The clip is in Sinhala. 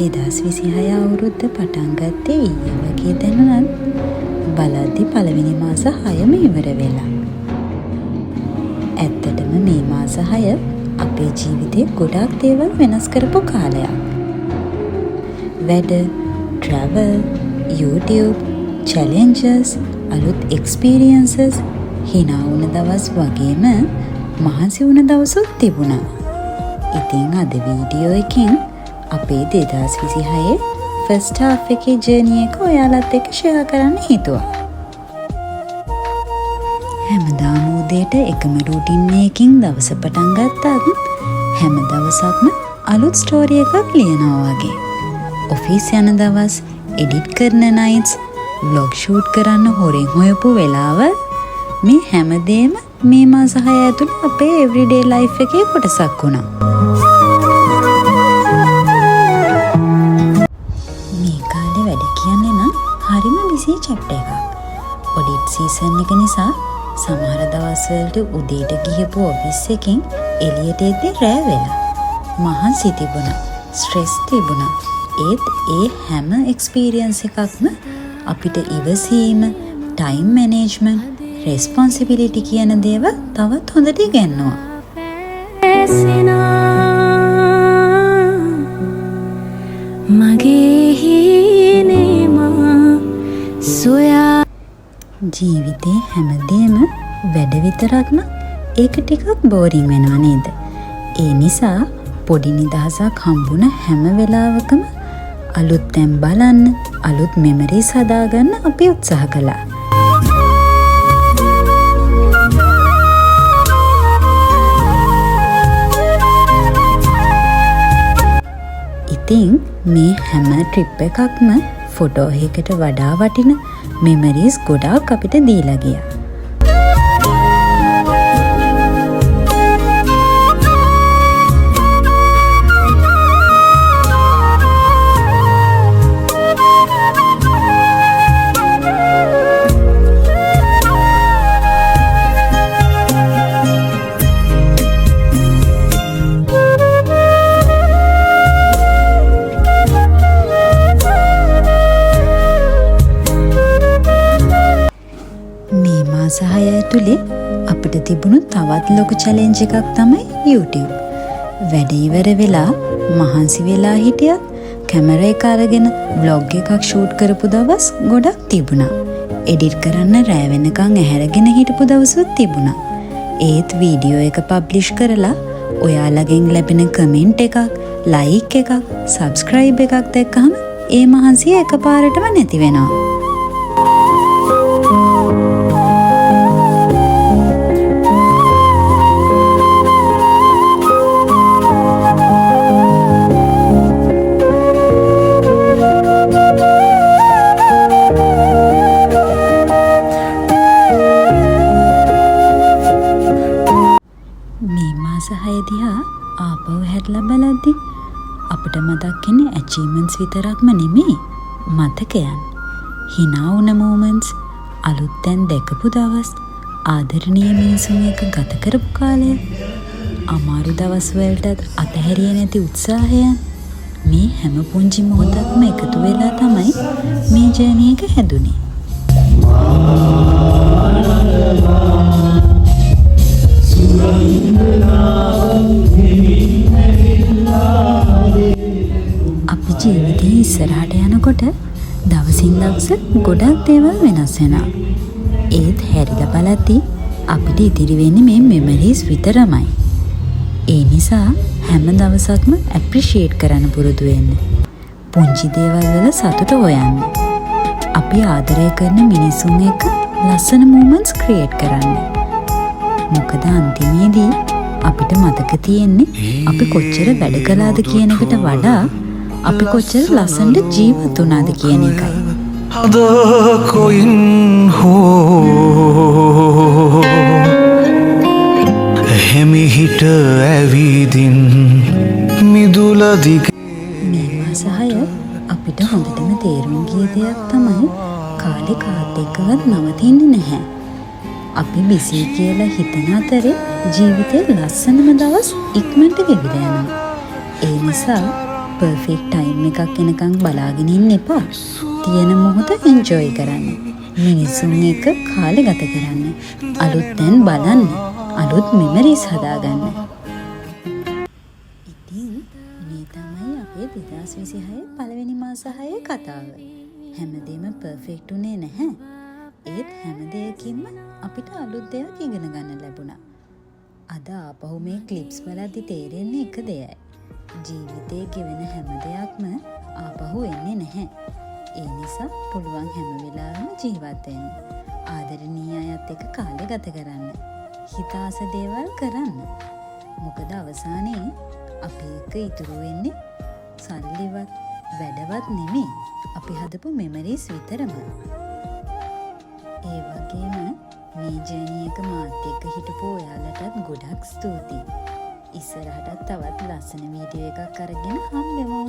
2026 අවුරුද්ද පටන් ගත්තේ ඊයේ වගේ දැනුණත් බලද්දි පළවෙනි මාස 6ම ඉවර වෙලා. ඇත්තටම මේ මාස 6 අපේ ජීවිතේ ගොඩාක් දේවල් වෙනස් කරපු කාලයක්. වැඩ, travel, YouTube, challenges, අලුත් experiences, hina වුණ දවස් වගේම මහන්සි වුණ දවසුත් තිබුණා. ඉතින් අද වීඩියෝ එකෙන් අපේ 2026 ෆස්ට් හාෆ් එකේ ජර්නි එක ඔයාලත් එක්ක ෂෙයා කරන්න හිතුවා. හැමදාම උදේට එකම රූටින් එකකින් දවස පටන් ගත්තත් හැම දවසක්ම අලුත් ස්ටෝරි එකක් ලියනවා වගේ. ඔෆිස් යන දවස්, එඩිට් කරන නයිට්ස්, ව්ලොග් ෂූට් කරන්න හොරෙන් හොයපු වෙලාවල්, මේ හැමදේම මේ මාස 6 ඇතුළේ අපේ එවරිඩේ ලයිෆ් එකේ කොටසක් වුණා. මේ කාලේ වැඩ කියන්නේ නම් හරිම බිසි චැප්ටර් එකක්. ඔඩිට් සීසන් එක නිසා සමහර දවස්වලට උදේට ගිහපු ඔෆිස් එකෙන් එළියට එද්දී රෑ වෙලා. මහන්සි තිබුණා, ස්ට්‍රෙස් තිබුණා. ඒත් ඒ හැම එක්ස්පීරියන්ස් එකක්ම අපිට ඉවසීම, ටයිම් මැනේජ්මන්ට්, රෙස්පොන්සිබිලිටි කියන දේවල් තවත් හොඳට ඉගෙනනවා. ජීවිතේ හැමදේම වැඩ විතරක්ම ඒක ටිකක් බෝරින් වෙනවා නේද? ඒ නිසා පොඩි නිදහසක් හම්බුන හැම වෙලාවකම අලුත් තැන් බලන්න, අලුත් මෙමරිස් හදාගන්න අපි උත්සාහ කළා. ඉතින් මේ හැම ට්‍රිප් එකක්ම ෆොටෝ එකකට වඩා වටින මෙමරිස් ගොඩාක් අපිට දීලා ගියා. සහය ඇතුලේ අපිට තිබුණු තවත් ලොකු චැලෙන්ජ් එකක් තමයි YouTube. වැඩ ඉවර වෙලා මහන්සි වෙලා හිටියත් කැමරා එක අරගෙන vlog එකක් ෂූට් කරපු දවස් ගොඩක් තිබුණා. එඩිට් කරන්න රෑ වෙනකන් ඇහැරගෙන හිටපු දවසුත් තිබුණා. ඒත් වීඩියෝ එක පබ්ලිෂ් කරලා ඔයාලගෙන් ලැබෙන කමෙන්ට් එකක්, ලයික් එකක්, සබ්ස්ක්‍රයිබ් එකක් දැක්කහම ඒ මහන්සිය එකපාරටම නැති වෙනවා. දිහා ආපහු හැරිලා බලද්දි අපිට මතක් වෙන්නේ ඇචීව්මන්ට්ස් විතරක්ම නෙමෙයි, මතකයන්, hina වුණ moments, අලුත් තැන් දැකපු දවස්, ආදරණීය මිනිසුන් එක්ක ගත කරපු කාලය, අමාරු දවස් වලටත් අතහැරියේ නැති උත්සාහයන්. මේ හැම පුංචි මොහොතක්ම එකතු වෙලා තමයි මේ ජර්නි එක හැදුනේ. අපි ජීවිතේ ඉස්සරහට යනකොට දවසින් දවස ගොඩක් දේවල් වෙනස් වෙනවා. ඒත් හැරිලා බලද්දි අපිට ඉතිරි වෙන්නේ මේ මෙමරිස් විතරමයි. ඒ නිසා හැම දවසක්ම ඇප්‍රීෂিয়েට් කරන්න පුරුදු වෙන්න. පුංචි දේවල් වල සතුට හොයන්න. අපි ආදරය කරන මිනිසුන් එක්ක ලස්සන moments ක්‍රියේට් කරන්න. මොකද අන්තිමේදී අපිට මතක තියෙන්නේ අපි කොච්චර වැඩ කළාද කියන එකට වඩා අපි කොච්චර ලස්සනට ජීවත් වුණාද කියන එකයි. හද කොයින් හෝ හිමිහිට ඇවිදින් මිදුල දිගේ. මේ මාස 6 අපිට හොඳටම තේරුම් ගිය දෙයක් තමයි කාලේ කාත් එක්කවත් නවතින්නේ නැහැ. අපි බිසි කියලා හිතන අතරේ ජීවිතේ ලස්සනම දවස් ඉක්මනට ගෙවිලා යනවා. ඒ නිසා පර්ෆෙක්ට් ටයිම් එකක් එනකන් බලාගෙන ඉන්න එපා. තියෙන මොහොත එන්ජොයි කරන්න. මිනිසුන් එක්ක කාලේ ගත කරන්න. අලුත් තැන් බලන්න. අලුත් මෙමරිස් හදාගන්න. ඉතින් මේ තමයි අපේ 2026 පළවෙනි මාස 6 කතාව. හැමදේම පර්ෆෙක්ට් උනේ නැහැ. ඒත් හැම දෙයකින්ම අපිට අලුත් දෙයක් ඉගෙන ගන්න ලැබුණා. අද ආපහු මේ ක්ලිප්ස් බලද්දි තේරෙන්නේ එක දෙයයි. ජීවිතේ ගෙවෙන හැම දෙයක්ම ආපහු එන්නේ නැහැ. ඒ නිසා පුළුවන් හැම වෙලාවෙම ජීවත් වෙන්න. ආදරණීය අයත් එක්ක කාලය ගත කරන්න. හිතාස දේවල් කරන්න. මොකද අවසානයේ අපි එක්ක ඉතුරු වෙන්නේ සල්ලිවත් වැඩවත් නෙමෙයි. අපි හදපු මෙමරිස් විතරම. ඒ වගේම මේ ජර්නි එක මාත් එක්ක හිටපු ඔයාලටත් ගොඩක් ස්තුතියි. ඉස්සරහටත් තවත් ලස්සන වීඩියෝ එකක් අරගෙන හම්බෙමු.